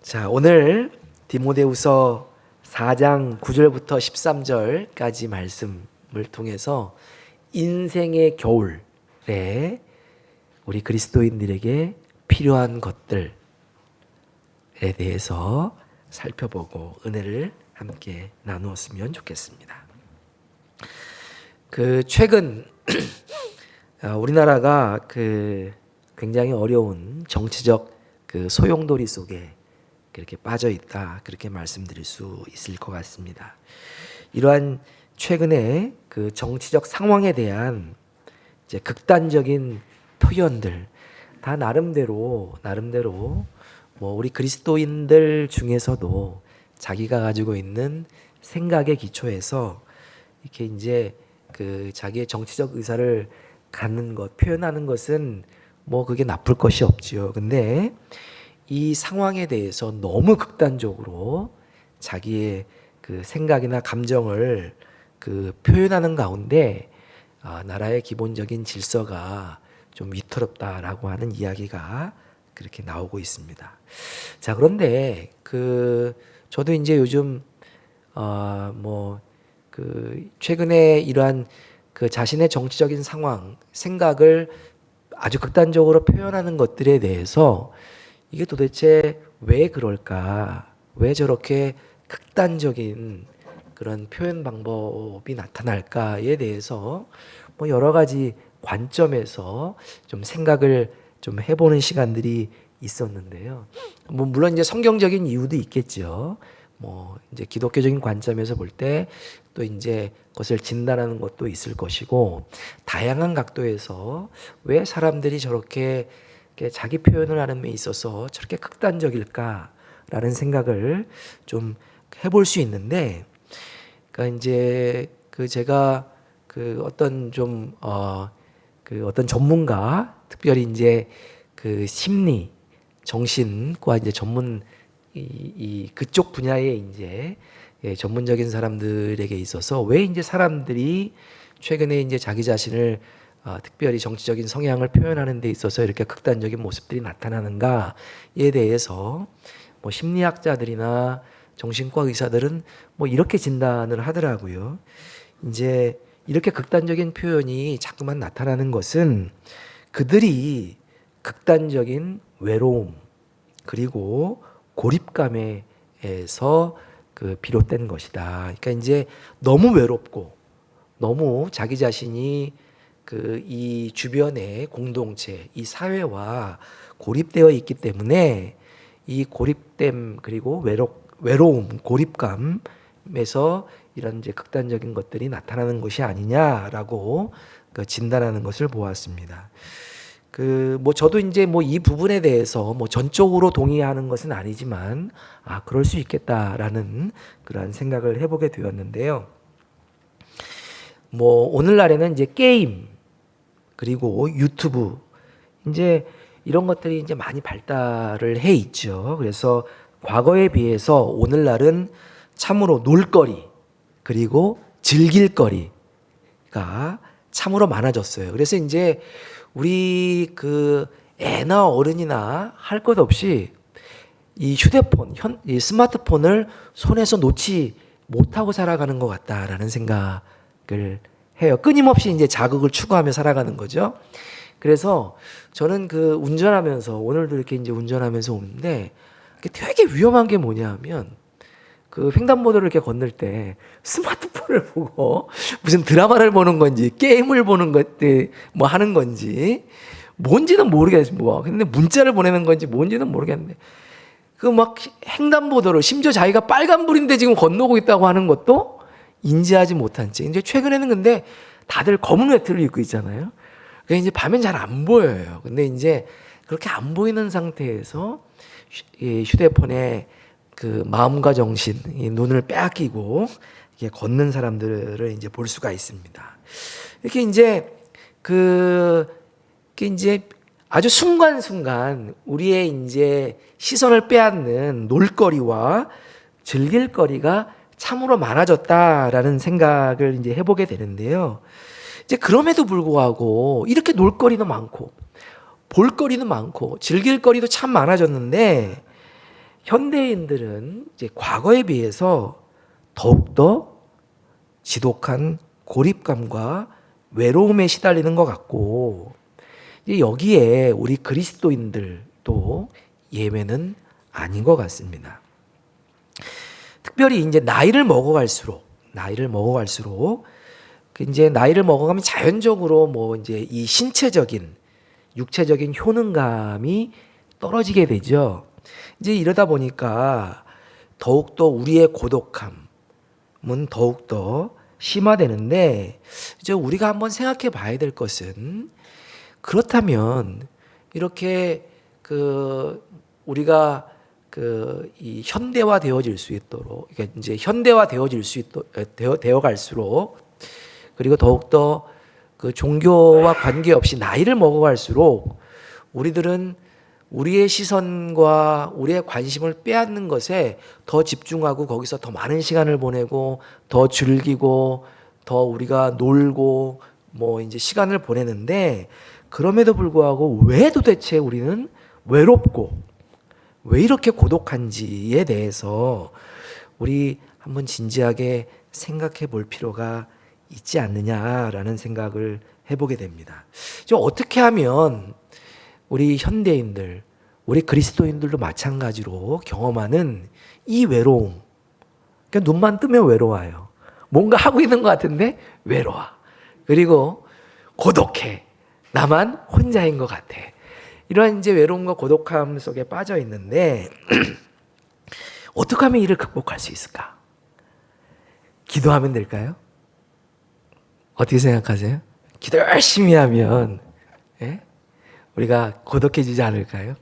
자, 오늘 디모데후서 4장 9절부터 13절까지 말씀을 통해서 인생의 겨울에 우리 그리스도인들에게 필요한 것들에 대해서 살펴보고 은혜를 함께 나누었으면 좋겠습니다. 최근 우리나라가 굉장히 어려운 정치적 소용돌이 속에 그렇게 빠져 있다, 그렇게 말씀드릴 수 있을 것 같습니다. 이러한 최근의 정치적 상황에 대한 이제 극단적인 표현들 다 나름대로 뭐 우리 그리스도인들 중에서도 자기가 가지고 있는 생각의 기초에서 이렇게 이제 자기의 정치적 의사를 갖는 것, 표현하는 것은 뭐 그게 나쁠 것이 없지요. 근데 이 상황에 대해서 너무 극단적으로 자기의 생각이나 감정을 표현하는 가운데 나라의 기본적인 질서가 좀 위태롭다라고 하는 이야기가 그렇게 나오고 있습니다. 자, 그런데 저도 이제 요즘 최근에 이러한 자신의 정치적인 상황, 생각을 아주 극단적으로 표현하는 것들에 대해서 이게 도대체 왜 그럴까? 왜 저렇게 극단적인 그런 표현 방법이 나타날까에 대해서 뭐 여러 가지 관점에서 좀 생각을 좀 해보는 시간들이 있었는데요. 뭐 물론 이제 성경적인 이유도 있겠죠. 뭐 이제 기독교적인 관점에서 볼 때 또 이제 그것을 진단하는 것도 있을 것이고, 다양한 각도에서 왜 사람들이 저렇게 자기 표현을 하는 데 있어서 저렇게 극단적일까라는 생각을 좀 해볼 수 있는데, 그러니까 이제 제가 어떤 어떤 전문가, 특별히 이제 심리, 정신과 이제 전문 그쪽 분야의 이제 전문적인 사람들에게 있어서 왜 이제 사람들이 최근에 이제 자기 자신을 특별히 정치적인 성향을 표현하는 데 있어서 이렇게 극단적인 모습들이 나타나는가에 대해서 뭐 심리학자들이나 정신과 의사들은 뭐 이렇게 진단을 하더라고요. 이제 이렇게 극단적인 표현이 자꾸만 나타나는 것은 그들이 극단적인 외로움 그리고 고립감에서 비롯된 것이다. 그러니까 이제 너무 외롭고 너무 자기 자신이 이 주변의 공동체, 이 사회와 고립되어 있기 때문에 이 고립됨 그리고 외로움, 고립감에서 이런 이제 극단적인 것들이 나타나는 것이 아니냐라고 진단하는 것을 보았습니다. 뭐 저도 이제 뭐 이 부분에 대해서 뭐 전적으로 동의하는 것은 아니지만 그럴 수 있겠다라는 그러한 생각을 해보게 되었는데요. 뭐 오늘날에는 이제 게임 그리고 유튜브 이제 이런 것들이 이제 많이 발달을 해 있죠. 그래서 과거에 비해서 오늘날은 참으로 놀거리 그리고 즐길 거리가 참으로 많아졌어요. 그래서 이제 우리 애나 어른이나 할 것 없이 이 휴대폰, 이 스마트폰을 손에서 놓지 못하고 살아가는 것 같다라는 생각을 해요. 끊임없이 이제 자극을 추구하며 살아가는 거죠. 그래서 저는 운전하면서 오늘도 이렇게 이제 운전하면서 오는데 되게 위험한 게 뭐냐면 횡단보도를 이렇게 건널 때 스마트폰을 보고 무슨 드라마를 보는 건지 게임을 보는 것들 뭐 하는 건지 뭔지는 모르겠어요. 뭐 근데 문자를 보내는 건지 뭔지는 모르겠는데 막 횡단보도를 심지어 자기가 빨간불인데 지금 건너고 있다고 하는 것도 인지하지 못한 채 이제 최근에는 근데 다들 검은 외투를 입고 있잖아요. 그러니까 이제 밤엔 잘 안 보여요. 근데 이제 그렇게 안 보이는 상태에서 휴대폰에 마음과 정신, 눈을 빼앗기고 걷는 사람들을 이제 볼 수가 있습니다. 이렇게 이제 이제 아주 순간순간 우리의 이제 시선을 빼앗는 놀거리와 즐길거리가 참으로 많아졌다라는 생각을 이제 해보게 되는데요. 이제 그럼에도 불구하고 이렇게 놀거리도 많고 볼거리도 많고 즐길거리도 참 많아졌는데 현대인들은 이제 과거에 비해서 더욱더 지독한 고립감과 외로움에 시달리는 것 같고, 이제 여기에 우리 그리스도인들도 예외는 아닌 것 같습니다. 특별히 이제 나이를 먹어갈수록 이제 나이를 먹어가면 자연적으로 뭐 이제 이 신체적인 육체적인 효능감이 떨어지게 되죠. 이제 이러다 보니까 더욱더 우리의 고독함은 더욱더 심화되는데, 이제 우리가 한번 생각해 봐야 될 것은, 그렇다면 이렇게 우리가 이 현대화 되어질 수 있도록, 그러니까 이제 현대화 되어 갈수록, 그리고 더욱더 그 종교와 관계없이 나이를 먹어갈수록 우리들은 우리의 시선과 우리의 관심을 빼앗는 것에 더 집중하고 거기서 더 많은 시간을 보내고 더 즐기고 더 우리가 놀고 뭐 이제 시간을 보내는데, 그럼에도 불구하고 왜 도대체 우리는 외롭고 왜 이렇게 고독한지에 대해서 우리 한번 진지하게 생각해 볼 필요가 있지 않느냐라는 생각을 해보게 됩니다. 어떻게 하면 우리 현대인들, 우리 그리스도인들도 마찬가지로 경험하는 이 외로움, 그러니까 눈만 뜨면 외로워요. 뭔가 하고 있는 것 같은데 외로워. 그리고 고독해. 나만 혼자인 것 같아. 이런 이제 외로움과 고독함 속에 빠져 있는데 어떻게 하면 이를 극복할 수 있을까? 기도하면 될까요? 어떻게 생각하세요? 기도 열심히 하면 우리가 고독해지지 않을까요?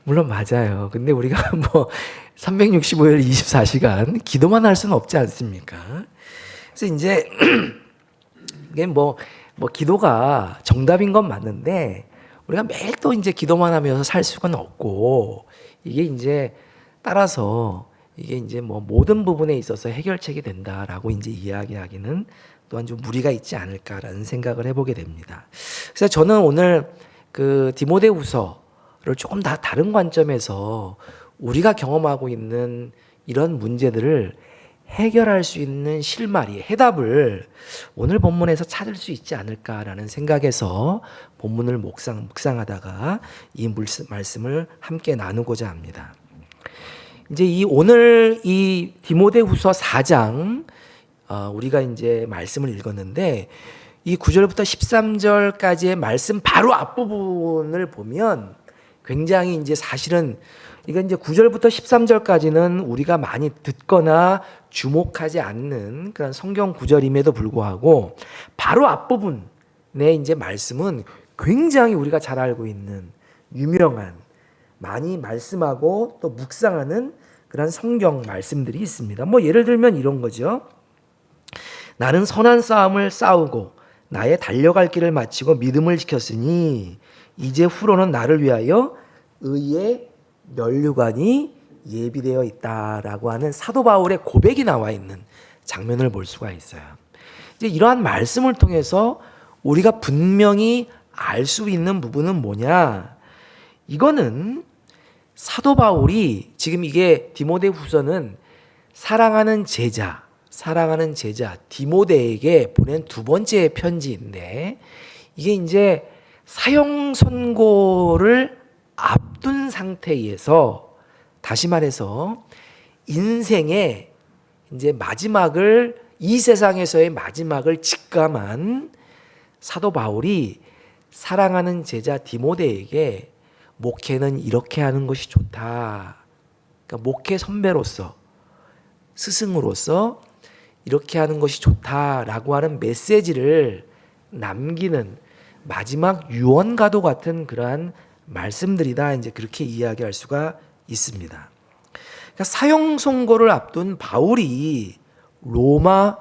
물론 맞아요. 근데 우리가 뭐 365일 24시간 기도만 할 수는 없지 않습니까? 그래서 이제 이게 뭐 기도가 정답인 건 맞는데, 우리가 매일 또 이제 기도만 하면서 살 수는 없고, 이게 이제 따라서 이게 이제 뭐 모든 부분에 있어서 해결책이 된다라고 이제 이야기하기는 또한 좀 무리가 있지 않을까라는 생각을 해보게 됩니다. 그래서 저는 오늘 디모데후서를 조금 다 다른 관점에서 우리가 경험하고 있는 이런 문제들을 해결할 수 있는 실마리, 해답을 오늘 본문에서 찾을 수 있지 않을까라는 생각에서 본문을 묵상하다가 이 말씀을 함께 나누고자 합니다. 이제 오늘 이 디모데후서 4장 우리가 이제 말씀을 읽었는데, 이 9절부터 13절까지의 말씀 바로 앞부분을 보면 굉장히 이제 사실은 이건 이제 9절부터 13절까지는 우리가 많이 듣거나 주목하지 않는 그런 성경 구절임에도 불구하고 바로 앞부분의 이제 말씀은 굉장히 우리가 잘 알고 있는 유명한, 많이 말씀하고 또 묵상하는 그런 성경 말씀들이 있습니다. 뭐 예를 들면 이런 거죠. 나는 선한 싸움을 싸우고 나의 달려갈 길을 마치고 믿음을 지켰으니 이제 후로는 나를 위하여 의의 면류관이 예비되어 있다라고 하는 사도 바울의 고백이 나와 있는 장면을 볼 수가 있어요. 이제 이러한 말씀을 통해서 우리가 분명히 알 수 있는 부분은 뭐냐? 이거는 사도 바울이 지금 이게 디모데후서는 사랑하는 제자 디모데에게 보낸 두 번째 편지인데, 이게 이제 사형 선고를 앞둔 상태에서, 다시 말해서 인생의 이제 마지막을, 이 세상에서의 마지막을 직감한 사도 바울이 사랑하는 제자 디모데에게 목회는 이렇게 하는 것이 좋다. 그러니까 목회 선배로서, 스승으로서 이렇게 하는 것이 좋다라고 하는 메시지를 남기는 마지막 유언과도 같은 그러한 말씀들이다, 이제 그렇게 이야기할 수가 있습니다. 그러니까 사형 선고를 앞둔 바울이 로마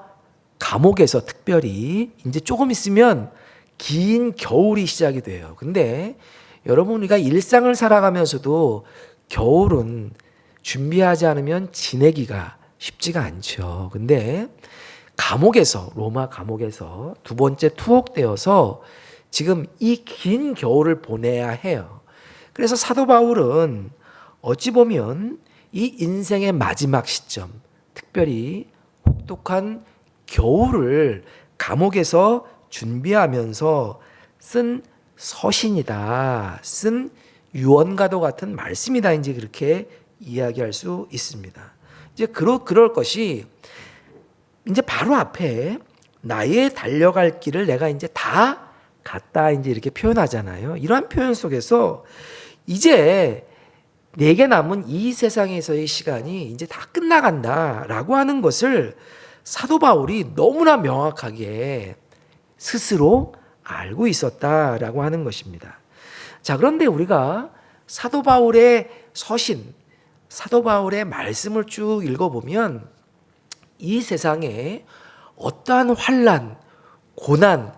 감옥에서, 특별히 이제 조금 있으면 긴 겨울이 시작이 돼요. 근데 여러분, 우리가 일상을 살아가면서도 겨울은 준비하지 않으면 지내기가 쉽지가 않죠. 근데 로마 감옥에서 두 번째 투옥되어서 지금 이 긴 겨울을 보내야 해요. 그래서 사도 바울은 어찌 보면 이 인생의 마지막 시점, 특별히 혹독한 겨울을 감옥에서 준비하면서 쓴 서신이다, 쓴 유언과도 같은 말씀이다, 이제 그렇게 이야기할 수 있습니다. 이제 그럴 것이 이제 바로 앞에 나의 달려갈 길을 내가 이제 다 갔다, 이제 이렇게 표현하잖아요. 이러한 표현 속에서 이제 내게 남은 이 세상에서의 시간이 이제 다 끝나간다라고 하는 것을 사도 바울이 너무나 명확하게 스스로 알고 있었다라고 하는 것입니다. 자, 그런데 우리가 사도 바울의 서신, 사도 바울의 말씀을 쭉 읽어보면 이 세상에 어떠한 환난, 고난,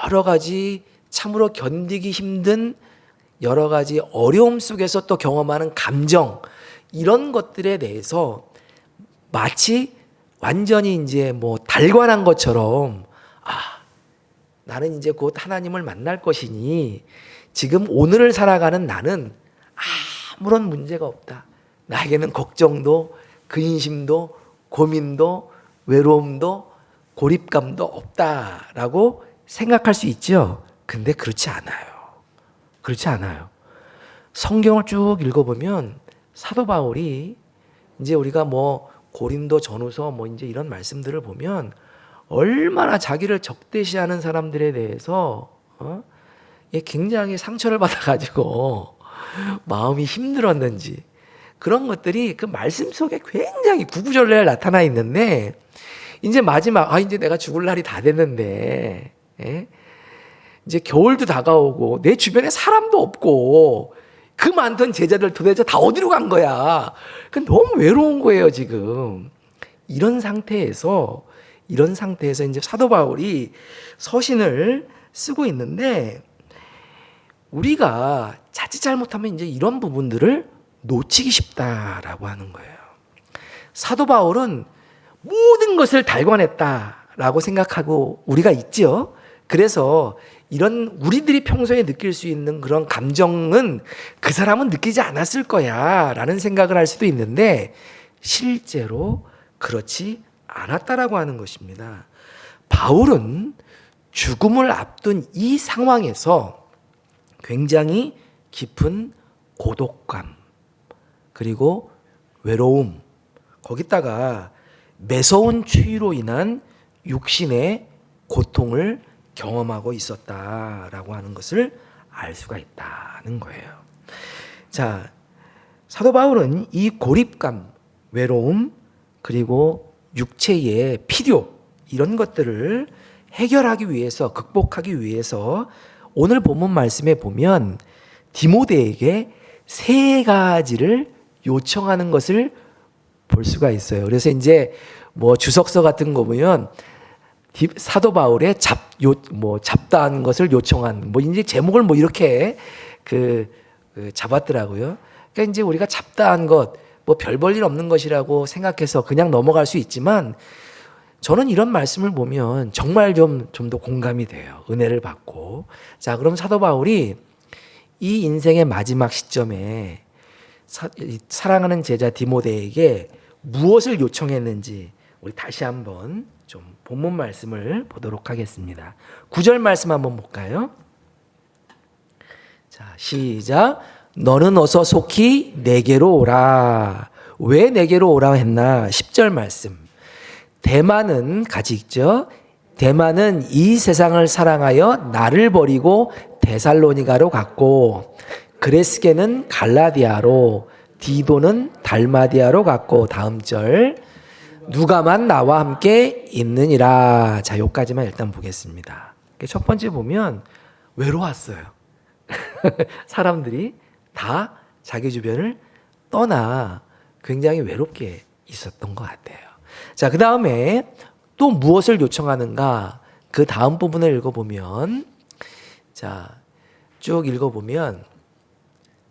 여러 가지 참으로 견디기 힘든 여러 가지 어려움 속에서 또 경험하는 감정, 이런 것들에 대해서 마치 완전히 이제 뭐 달관한 것처럼, 나는 이제 곧 하나님을 만날 것이니 지금 오늘을 살아가는 나는 아무런 문제가 없다. 나에게는 걱정도 근심도 고민도 외로움도 고립감도 없다라고 생각할 수 있죠. 근데 그렇지 않아요. 그렇지 않아요. 성경을 쭉 읽어보면 사도 바울이 이제 우리가 뭐 고린도 전후서 뭐 이제 이런 말씀들을 보면 얼마나 자기를 적대시하는 사람들에 대해서 굉장히 상처를 받아가지고 마음이 힘들었는지, 그런 것들이 그 말씀 속에 굉장히 구구절절 나타나 있는데, 이제 마지막 이제 내가 죽을 날이 다 됐는데, 이제 겨울도 다가오고 내 주변에 사람도 없고 그 많던 제자들 도대체 다 어디로 간 거야. 너무 외로운 거예요 지금. 이런 상태에서 이제 사도 바울이 서신을 쓰고 있는데, 우리가 자칫 잘못하면 이제 이런 부분들을 놓치기 쉽다라고 하는 거예요. 사도 바울은 모든 것을 달관했다라고 생각하고 우리가 있죠. 그래서 이런 우리들이 평소에 느낄 수 있는 그런 감정은 그 사람은 느끼지 않았을 거야 라는 생각을 할 수도 있는데, 실제로 그렇지 않았다라고 하는 것입니다. 바울은 죽음을 앞둔 이 상황에서 굉장히 깊은 고독감, 그리고 외로움, 거기다가 매서운 추위로 인한 육신의 고통을 경험하고 있었다라고 하는 것을 알 수가 있다는 거예요. 자, 사도 바울은 이 고립감, 외로움, 그리고 육체의 필요, 이런 것들을 해결하기 위해서, 극복하기 위해서 오늘 본문 말씀에 보면 디모데에게 세 가지를 요청하는 것을 볼 수가 있어요. 그래서 이제 뭐 주석서 같은 거 보면 사도 바울의 잡다한 것을 요청한, 뭐 이제 제목을 뭐 이렇게 잡았더라고요. 그러니까 이제 우리가 잡다한 것, 뭐 별 볼 일 없는 것이라고 생각해서 그냥 넘어갈 수 있지만, 저는 이런 말씀을 보면 정말 좀 더 공감이 돼요. 은혜를 받고. 자, 그럼 사도 바울이 이 인생의 마지막 시점에 사랑하는 제자 디모데에게 무엇을 요청했는지 우리 다시 한번 좀 본문 말씀을 보도록 하겠습니다. 9절 말씀 한번 볼까요? 자, 시작. 너는 어서 속히 내게로 오라. 왜 내게로 오라 했나? 10절 말씀. 데마는 같이 읽죠. 데마는 이 세상을 사랑하여 나를 버리고 데살로니가로 갔고, 그레스게는 갈라디아로, 디도는 달마디아로 갔고, 다음 절. 누가만 나와 함께 있느니라. 자, 여기까지만 일단 보겠습니다. 첫 번째 보면 외로웠어요. 사람들이 다 자기 주변을 떠나 굉장히 외롭게 있었던 것 같아요. 자, 그 다음에 또 무엇을 요청하는가? 그 다음 부분을 읽어보면, 자, 쭉 읽어보면,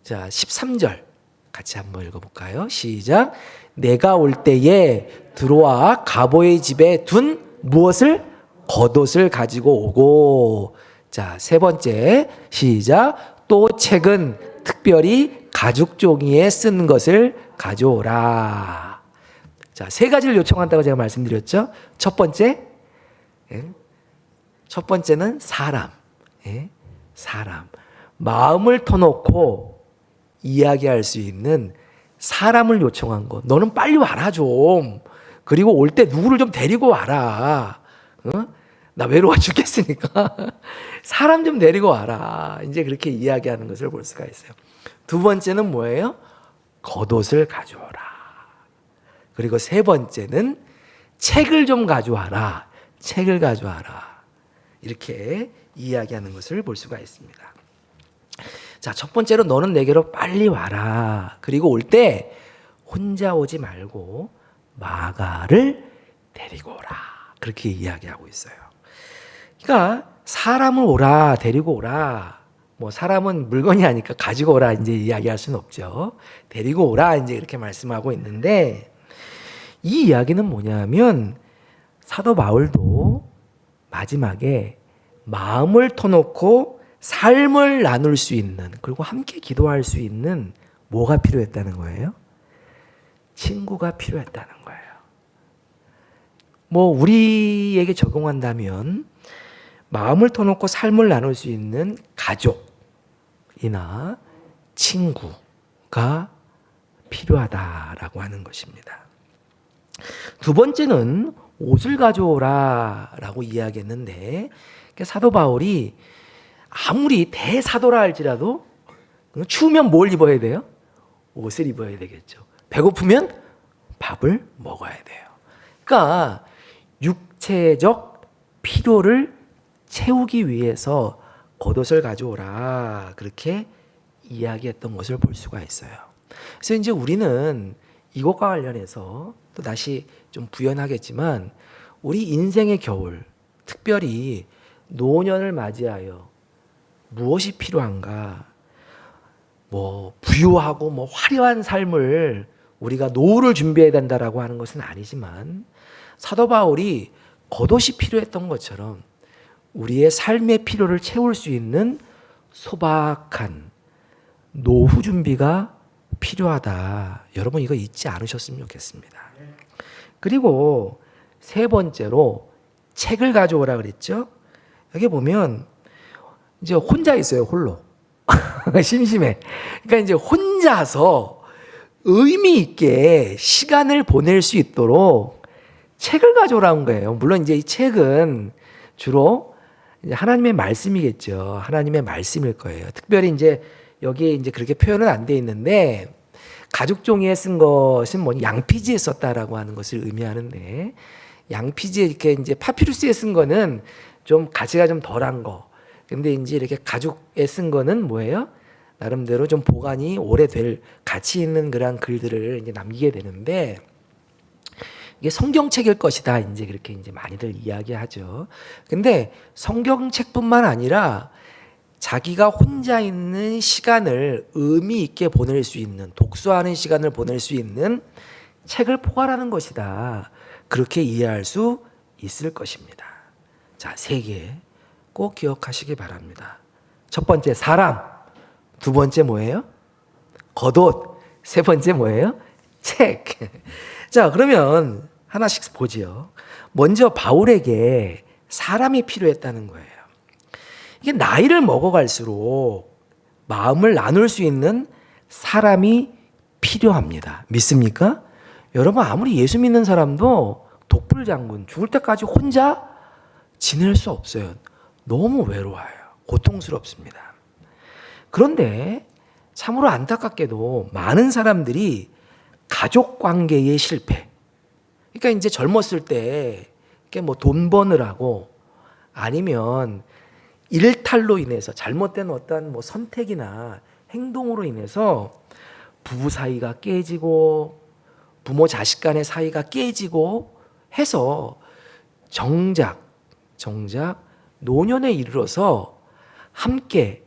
자, 13절 같이 한번 읽어볼까요? 시작. 내가 올 때에 들어와 가보의 집에 둔 무엇을? 겉옷을 가지고 오고. 자, 세 번째, 시작. 또 책은 특별히 가죽 종이에 쓴 것을 가져오라. 자, 세 가지를 요청한다고 제가 말씀드렸죠. 첫 번째는 사람. 사람. 마음을 터놓고 이야기할 수 있는 사람을 요청한 거. 너는 빨리 와라 좀. 그리고 올 때 누구를 좀 데리고 와라. 나 외로워 죽겠으니까 사람 좀 데리고 와라. 이제 그렇게 이야기하는 것을 볼 수가 있어요. 두 번째는 뭐예요? 겉옷을 가져오라. 그리고 세 번째는 책을 좀 가져와라. 책을 가져와라. 이렇게 이야기하는 것을 볼 수가 있습니다. 자, 첫 번째로 너는 내게로 빨리 와라. 그리고 올 때 혼자 오지 말고 마가를 데리고 오라. 그렇게 이야기하고 있어요. 그러니까 사람을 오라, 데리고 오라. 뭐 사람은 물건이 아니까 가지고 오라 이제 이야기할 수는 없죠. 데리고 오라 이제 이렇게 말씀하고 있는데 이 이야기는 뭐냐면 사도 바울도 마지막에 마음을 터놓고 삶을 나눌 수 있는 그리고 함께 기도할 수 있는 뭐가 필요했다는 거예요? 친구가 필요했다는 거예요. 뭐 우리에게 적용한다면 마음을 터놓고 삶을 나눌 수 있는 가족이나 친구가 필요하다라고 하는 것입니다. 두 번째는 옷을 가져오라라고 이야기했는데 사도 바울이 아무리 대사도라 할지라도 추우면 뭘 입어야 돼요? 옷을 입어야 되겠죠. 배고프면 밥을 먹어야 돼요. 그러니까 육체적 필요를 채우기 위해서 겉옷을 가져오라 그렇게 이야기했던 것을 볼 수가 있어요. 그래서 이제 우리는 이것과 관련해서 또 다시 좀 부연하겠지만 우리 인생의 겨울, 특별히 노년을 맞이하여 무엇이 필요한가? 뭐 부유하고 뭐 화려한 삶을 우리가 노후를 준비해야 된다라고 하는 것은 아니지만 사도 바울이 겉옷이 필요했던 것처럼 우리의 삶의 필요를 채울 수 있는 소박한 노후 준비가 필요하다. 여러분 이거 잊지 않으셨으면 좋겠습니다. 그리고 세 번째로 책을 가져오라 그랬죠. 여기 보면 이제 혼자 있어요. 홀로. 심심해. 그러니까 이제 혼자서 의미 있게 시간을 보낼 수 있도록 책을 가져오라는 거예요. 물론 이제 이 책은 주로 이제 하나님의 말씀이겠죠. 하나님의 말씀일 거예요. 특별히 이제 여기에 이제 그렇게 표현은 안 돼 있는데 가죽 종이에 쓴 것은 뭐 양피지에 썼다라고 하는 것을 의미하는데 양피지에 이렇게 이제 파피루스에 쓴 거는 좀 가치가 좀 덜한 거. 근데 이제 이렇게 가죽에 쓴 거는 뭐예요? 나름대로 좀 보관이 오래될 가치 있는 그런 글들을 이제 남기게 되는데 이게 성경책일 것이다. 이제 그렇게 이제 많이들 이야기하죠. 근데 성경책뿐만 아니라 자기가 혼자 있는 시간을 의미 있게 보낼 수 있는 독서하는 시간을 보낼 수 있는 책을 포괄하는 것이다. 그렇게 이해할 수 있을 것입니다. 자, 세 개 꼭 기억하시기 바랍니다. 첫 번째 사람, 두 번째 뭐예요? 겉옷, 세 번째 뭐예요? 책. 자, 그러면 하나씩 보지요. 먼저 바울에게 사람이 필요했다는 거예요. 이게 나이를 먹어갈수록 마음을 나눌 수 있는 사람이 필요합니다. 믿습니까? 여러분 아무리 예수 믿는 사람도 독불장군 죽을 때까지 혼자 지낼 수 없어요. 너무 외로워요. 고통스럽습니다. 그런데 참으로 안타깝게도 많은 사람들이 가족 관계의 실패. 그러니까 이제 젊었을 때 뭐 돈 버느라고 아니면 일탈로 인해서 잘못된 어떤 뭐 선택이나 행동으로 인해서 부부 사이가 깨지고 부모 자식 간의 사이가 깨지고 해서 정작 노년에 이르러서 함께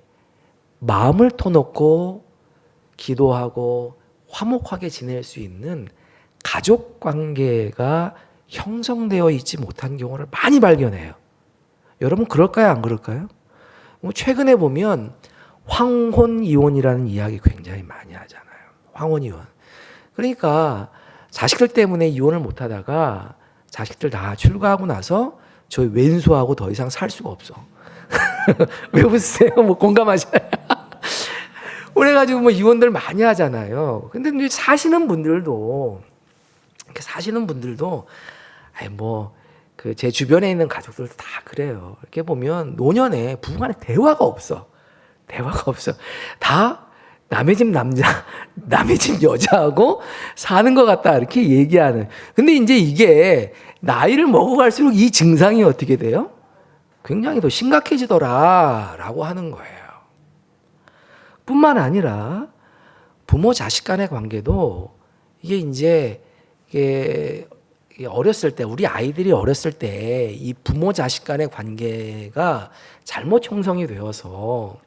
마음을 터놓고 기도하고 화목하게 지낼 수 있는 가족 관계가 형성되어 있지 못한 경우를 많이 발견해요. 여러분 그럴까요? 안 그럴까요? 뭐 최근에 보면 황혼 이혼이라는 이야기 굉장히 많이 하잖아요. 황혼 이혼. 그러니까 자식들 때문에 이혼을 못 하다가 자식들 다 출가하고 나서 저희 왼수하고 더 이상 살 수가 없어. 왜 웃으세요? 뭐 공감하시나요? 그래가지고 뭐 이혼들 많이 하잖아요. 근데 이제 사시는 분들도 아니 뭐 그 제 주변에 있는 가족들도 다 그래요. 이렇게 보면 노년에 부부간에 대화가 없어. 다 남의 집 남자, 남의 집 여자하고 사는 것 같다 이렇게 얘기하는. 근데 이제 이게 나이를 먹어갈수록 이 증상이 어떻게 돼요? 굉장히 더 심각해지더라라고 하는 거예요. 뿐만 아니라 부모 자식 간의 관계도 이게 어렸을 때 우리 아이들이 어렸을 때 이 부모 자식 간의 관계가 잘못 형성이 되어서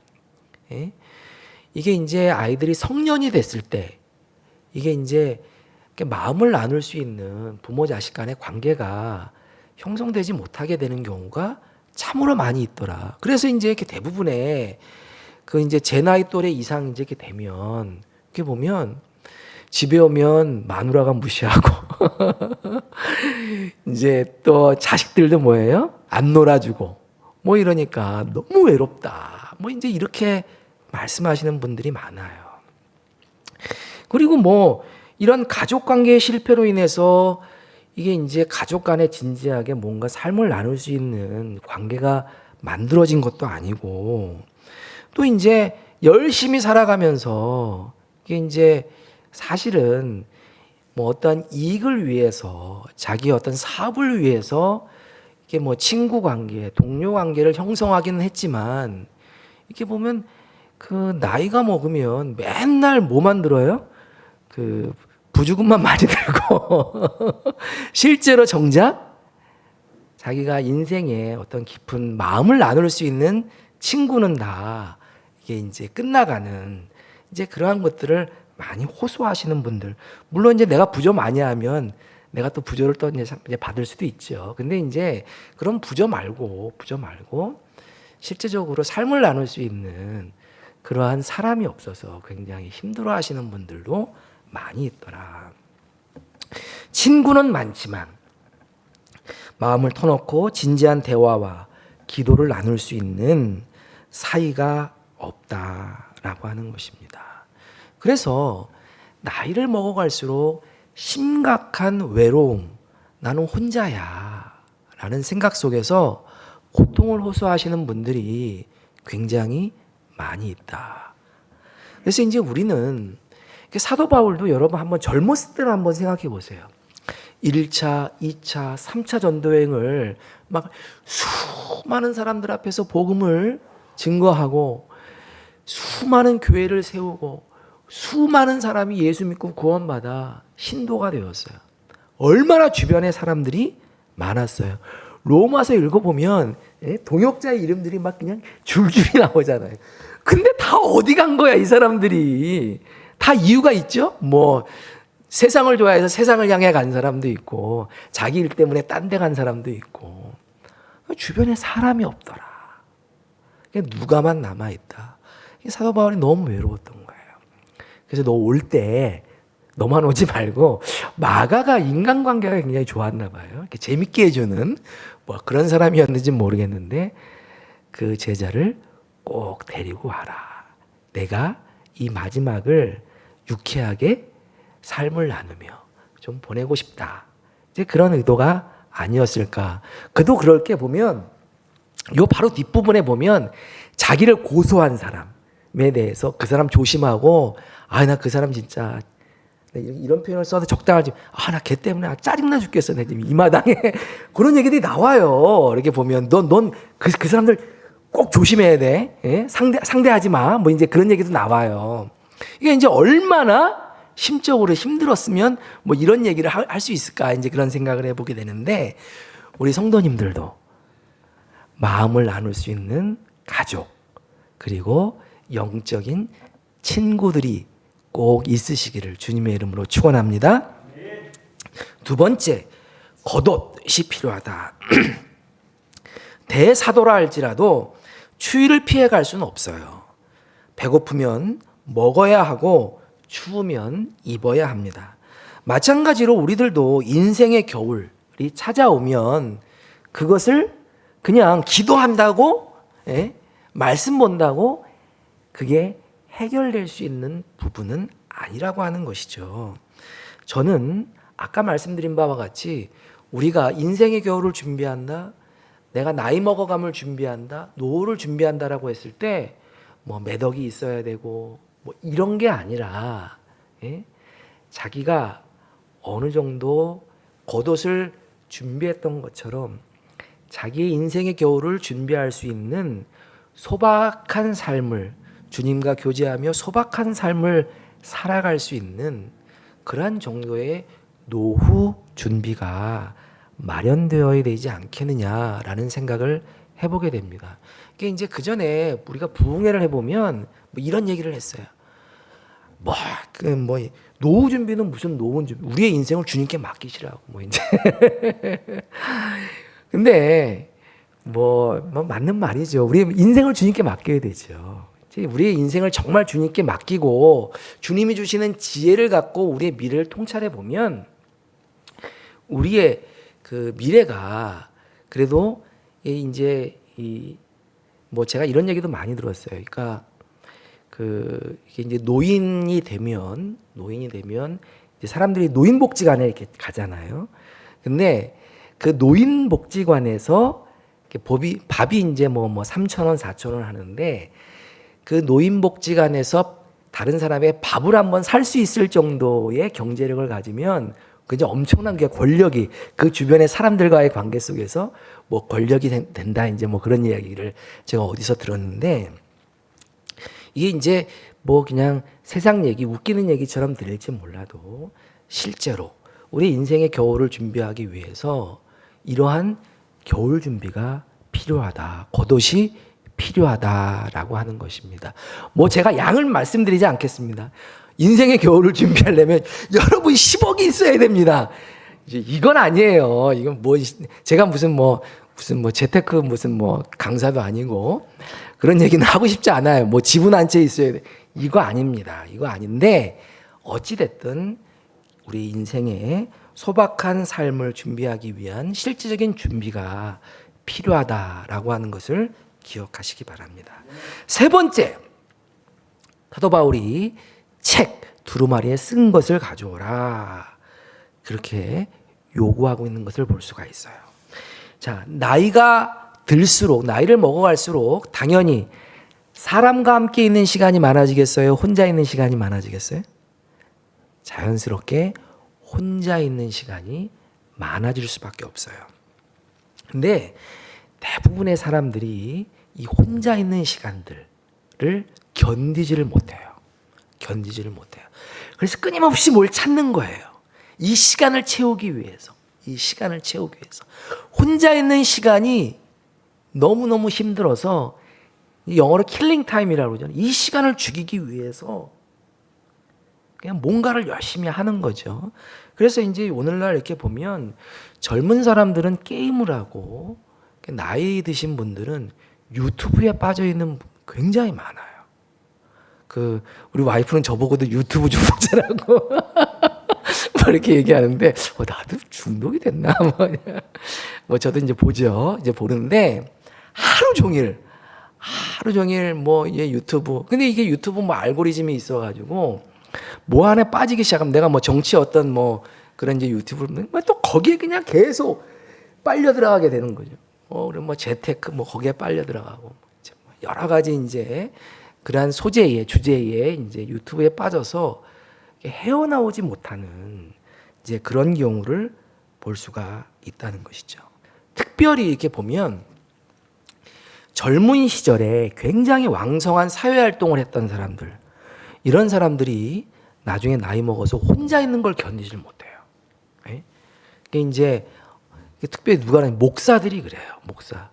이게 이제 아이들이 성년이 됐을 때 이게 이제 마음을 나눌 수 있는 부모 자식 간의 관계가 형성되지 못하게 되는 경우가 참으로 많이 있더라. 그래서 이제 이렇게 대부분의 그 이제 제 나이 또래 이상 이제 이렇게 되면 이렇게 보면 집에 오면 마누라가 무시하고 이제 또 자식들도 뭐예요? 안 놀아주고 뭐 이러니까 너무 외롭다. 뭐 이제 이렇게 말씀하시는 분들이 많아요. 그리고 뭐 이런 가족 관계의 실패로 인해서 이게 이제 가족 간에 진지하게 뭔가 삶을 나눌 수 있는 관계가 만들어진 것도 아니고 또 이제 열심히 살아가면서 이게 이제 사실은 뭐 어떤 이익을 위해서 자기 어떤 사업을 위해서 이게 뭐 친구 관계, 동료 관계를 형성하기는 했지만 이렇게 보면 그 나이가 먹으면 맨날 뭐 만들어요? 그 부주금만 많이 들고 실제로 정작 자기가 인생에 어떤 깊은 마음을 나눌 수 있는 친구는 다 이게 이제 끝나가는 이제 그러한 것들을 많이 호소하시는 분들. 물론 이제 내가 부조 많이 하면 내가 또 부조를 또 이제 받을 수도 있죠. 근데 이제 그런 부조 말고 실제적으로 삶을 나눌 수 있는 그러한 사람이 없어서 굉장히 힘들어 하시는 분들도 많이 있더라. 친구는 많지만 마음을 터놓고 진지한 대화와 기도를 나눌 수 있는 사이가 없다라고 하는 것입니다. 그래서 나이를 먹어갈수록 심각한 외로움, 나는 혼자야 라는 생각 속에서 고통을 호소하시는 분들이 굉장히 많이 있다. 그래서 이제 우리는 사도 바울도 여러분 한번 젊었을 때를 한번 생각해 보세요. 1차, 2차, 3차 전도행을 막 수많은 사람들 앞에서 복음을 증거하고 수많은 교회를 세우고 수많은 사람이 예수 믿고 구원받아 신도가 되었어요. 얼마나 주변에 사람들이 많았어요. 로마서 읽어보면 동역자의 이름들이 막 그냥 줄줄이 나오잖아요. 근데 다 어디 간 거야 이 사람들이. 다 이유가 있죠. 뭐 세상을 좋아해서 세상을 향해 간 사람도 있고 자기 일 때문에 딴 데 간 사람도 있고 주변에 사람이 없더라. 누가만 남아있다. 사도 바울이 너무 외로웠던 거예요. 그래서 너 올 때 너만 오지 말고 마가가 인간관계가 굉장히 좋았나 봐요. 이렇게 재밌게 해주는 뭐 그런 사람이었는지 모르겠는데 그 제자를 꼭 데리고 와라. 내가 이 마지막을 유쾌하게 삶을 나누며 좀 보내고 싶다. 이제 그런 의도가 아니었을까. 그도 그렇게 보면 요 바로 뒷부분에 보면 자기를 고소한 사람에 대해서 그 사람 조심하고 나 그 사람 진짜 이런 표현을 써도 적당하지. 나 걔 때문에 짜증나 죽겠어. 내 지금 이 마당에 그런 얘기들이 나와요. 이렇게 보면 넌 그 사람들 꼭 조심해야 돼. 예? 상대하지 마. 뭐 이제 그런 얘기도 나와요. 이게 이제 얼마나 심적으로 힘들었으면 뭐 이런 얘기를 할 수 있을까 이제 그런 생각을 해보게 되는데 우리 성도님들도 마음을 나눌 수 있는 가족 그리고 영적인 친구들이 꼭 있으시기를 주님의 이름으로 축원합니다. 두 번째, 겉옷이 필요하다. 대사도라 할지라도 추위를 피해갈 수는 없어요. 배고프면 먹어야 하고 추우면 입어야 합니다. 마찬가지로 우리들도 인생의 겨울이 찾아오면 그것을 그냥 기도한다고, 말씀 본다고 그게 해결될 수 있는 부분은 아니라고 하는 것이죠. 저는 아까 말씀드린 바와 같이 우리가 인생의 겨울을 준비한다, 내가 나이 먹어감을 준비한다, 노후를 준비한다라고 했을 때 뭐 매덕이 있어야 되고 뭐 이런 게 아니라, 자기가 어느 정도 겉옷을 준비했던 것처럼 자기의 인생의 겨울을 준비할 수 있는 소박한 삶을, 주님과 교제하며 소박한 삶을 살아갈 수 있는 그러한 정도의 노후 준비가 마련되어야 되지 않겠느냐라는 생각을 해보게 됩니다. 이게 이제 그 전에 우리가 부흥회를 해보면 뭐 이런 얘기를 했어요. 노후 준비는 무슨 노후 준비? 우리의 인생을 주님께 맡기시라고 뭐 이제. 근데 뭐 맞는 말이죠. 우리 인생을 주님께 맡겨야 되죠. 우리의 인생을 정말 주님께 맡기고 주님이 주시는 지혜를 갖고 우리의 미래를 통찰해 보면 우리의 그 미래가 그래도 이제 뭐 제가 이런 얘기도 많이 들었어요. 그러니까 이게 이제 노인이 되면 이제 사람들이 노인복지관에 이렇게 가잖아요. 근데 그 노인복지관에서 밥이 이제 뭐 3,000원, 4,000원 하는데 그 노인복지관에서 다른 사람의 밥을 한번 살 수 있을 정도의 경제력을 가지면 그저 엄청난 게 권력이 그 주변의 사람들과의 관계 속에서 뭐 권력이 된다 이제 뭐 그런 이야기를 제가 어디서 들었는데 이게 이제 뭐 그냥 세상 얘기 웃기는 얘기처럼 들릴지 몰라도 실제로 우리 인생의 겨울을 준비하기 위해서 이러한 겨울 준비가 필요하다. 겉옷이 필요하다라고 하는 것입니다. 뭐 제가 양을 말씀드리지 않겠습니다. 인생의 겨울을 준비하려면 여러분 10억이 있어야 됩니다. 이건 아니에요. 이건 뭐 제가 무슨 재테크 무슨 강사도 아니고 그런 얘기는 하고 싶지 않아요. 뭐 지분 한 채 있어야 돼. 이거 아닙니다. 이거 아닌데 어찌 됐든 우리 인생에 소박한 삶을 준비하기 위한 실질적인 준비가 필요하다라고 하는 것을 기억하시기 바랍니다. 세 번째, 사도 바울이 책 두루마리에 쓴 것을 가져오라 그렇게 요구하고 있는 것을 볼 수가 있어요. 자, 나이가 들수록 나이를 먹어갈수록 당연히 사람과 함께 있는 시간이 많아지겠어요? 혼자 있는 시간이 많아지겠어요? 자연스럽게 혼자 있는 시간이 많아질 수밖에 없어요. 근데 대부분의 사람들이 이 혼자 있는 시간들을 견디지를 못해요. 그래서 끊임없이 뭘 찾는 거예요. 이 시간을 채우기 위해서. 혼자 있는 시간이 너무너무 힘들어서 영어로 킬링 타임이라고 그러잖아요. 이 시간을 죽이기 위해서 그냥 뭔가를 열심히 하는 거죠. 그래서 이제 오늘날 이렇게 보면 젊은 사람들은 게임을 하고 나이 드신 분들은 유튜브에 빠져 있는 굉장히 많아요. 우리 와이프는 저보고도 유튜브 좀 보자라고 이렇게 얘기하는데 나도 중독이 됐나 뭐 저도 이제 보죠. 이제 보는데 하루 종일 유튜브. 근데 이게 유튜브 알고리즘이 있어가지고 뭐 안에 빠지기 시작하면 내가 정치 어떤 그런 이제 유튜브를 또 거기에 그냥 계속 빨려 들어가게 되는 거죠. 그럼 재테크 거기에 빨려 들어가고 여러 가지 이제 그러한 주제에 이제 유튜브에 빠져서 헤어나오지 못하는 이제 그런 경우를 볼 수가 있다는 것이죠. 특별히 이렇게 보면 젊은 시절에 굉장히 왕성한 사회활동을 했던 사람들, 이런 사람들이 나중에 나이 먹어서 혼자 있는 걸 견디질 못해요. 이게 이제 특별히 목사들이 그래요. 목사.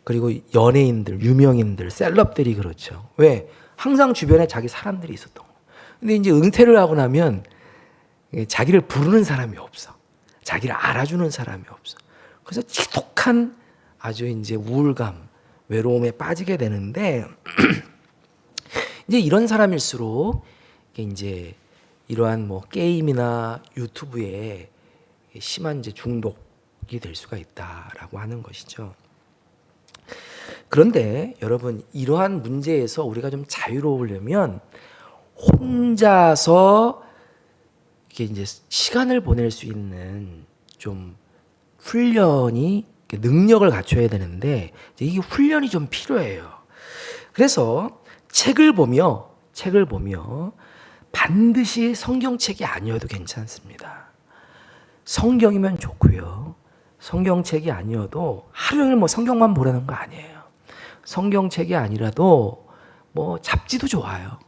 그리고 연예인들, 유명인들, 셀럽들이 그렇죠. 왜? 항상 주변에 자기 사람들이 있었던 거예요. 근데 이제 은퇴를 하고 나면 자기를 부르는 사람이 없어. 자기를 알아주는 사람이 없어. 그래서 지독한 아주 이제 우울감, 외로움에 빠지게 되는데 이제 이런 사람일수록 이게 이제 이러한 뭐 게임이나 유튜브에 심한 이제 중독이 될 수가 있다라고 하는 것이죠. 그런데 여러분, 이러한 문제에서 우리가 좀 자유로우려면 혼자서 이게 이제 시간을 보낼 수 있는 좀 훈련이, 능력을 갖춰야 되는데 이게 훈련이 좀 필요해요. 그래서 책을 보며 반드시 성경책이 아니어도 괜찮습니다. 성경이면 좋고요. 성경책이 아니어도 하루 종일 뭐 성경만 보라는 거 아니에요. 성경책이 아니라도 뭐 잡지도 좋아요.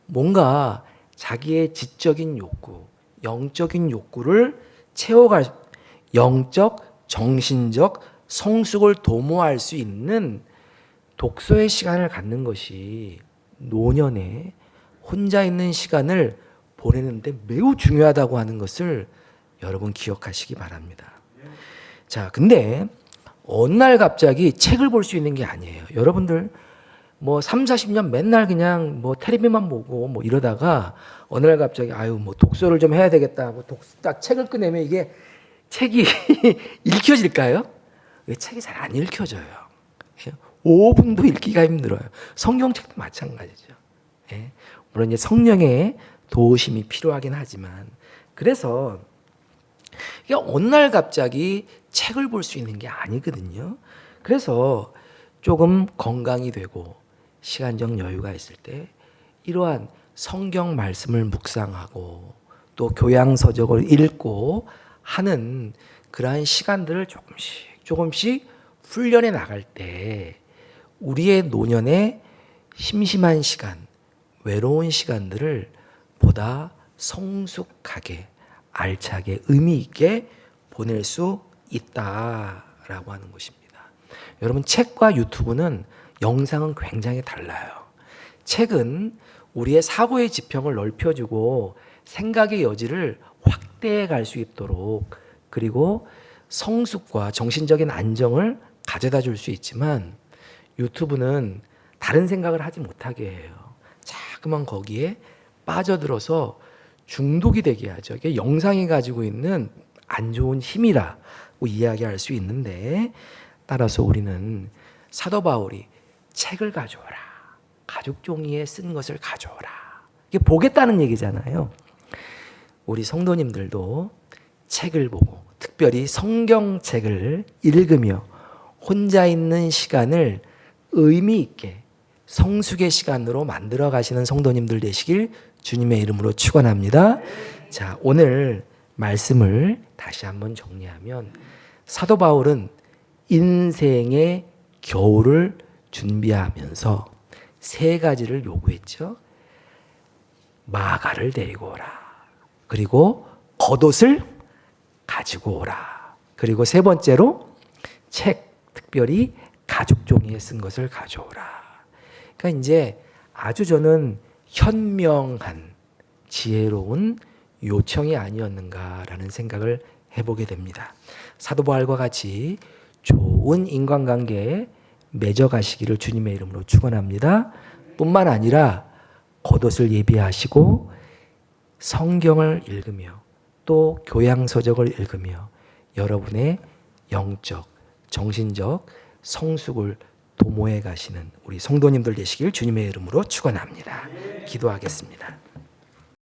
뭔가 자기의 지적인 욕구, 영적인 욕구를 채워갈, 영적, 정신적 성숙을 도모할 수 있는 독서의 시간을 갖는 것이 노년에 혼자 있는 시간을 보내는데 매우 중요하다고 하는 것을 여러분 기억하시기 바랍니다. 자, 근데 어느 날 갑자기 책을 볼 수 있는 게 아니에요. 여러분들 뭐 3, 40년 맨날 그냥 뭐 텔레비만 보고 뭐 이러다가 어느 날 갑자기 아유 뭐 독서를 좀 해야 되겠다 하고 딱 책을 꺼내면 이게 책이 읽혀질까요? 책이 잘 안 읽혀져요. 5분도 읽기가 힘들어요. 성경책도 마찬가지죠. 물론 이제 성령의 도우심이 필요하긴 하지만, 그래서 이게 어느 날 갑자기 책을 볼 수 있는 게 아니거든요. 그래서 조금 건강이 되고 시간적 여유가 있을 때 이러한 성경 말씀을 묵상하고 또 교양서적을 읽고 하는 그러한 시간들을 조금씩 훈련해 나갈 때 우리의 노년의 심심한 시간, 외로운 시간들을 보다 성숙하게, 알차게, 의미 있게 보낼 수 있다라고 하는 것입니다. 여러분, 책과 유튜브는 영상은 굉장히 달라요. 책은 우리의 사고의 지평을 넓혀주고 생각의 여지를 확대해 갈 수 있도록, 그리고 성숙과 정신적인 안정을 가져다 줄 수 있지만 유튜브는 다른 생각을 하지 못하게 해요. 자꾸만 거기에 빠져들어서 중독이 되게 하죠. 이게 영상이 가지고 있는 안 좋은 힘이라고 이야기할 수 있는데, 따라서 우리는 사도 바울이 책을 가져오라, 가죽 종이에 쓴 것을 가져오라, 이게 보겠다는 얘기잖아요. 우리 성도님들도 책을 보고 특별히 성경책을 읽으며 혼자 있는 시간을 의미 있게 성숙의 시간으로 만들어 가시는 성도님들 되시길 주님의 이름으로 축원합니다. 자, 오늘 말씀을 다시 한번 정리하면 사도 바울은 인생의 겨울을 준비하면서 세 가지를 요구했죠. 마가를 데리고 오라. 그리고 겉옷을 가지고 오라. 그리고 세 번째로 책, 특별히 가죽 종이에 쓴 것을 가져오라. 그러니까 이제 아주 저는 현명한 지혜로운 요청이 아니었는가라는 생각을 해보게 됩니다. 사도 바울과 같이 좋은 인간관계에 맺어가시기를 주님의 이름으로 축원합니다. 뿐만 아니라 겉옷을 예비하시고 성경을 읽으며 또 교양서적을 읽으며 여러분의 영적, 정신적 성숙을 도모해 가시는 우리 성도님들 되시길 주님의 이름으로 축원합니다. 기도하겠습니다.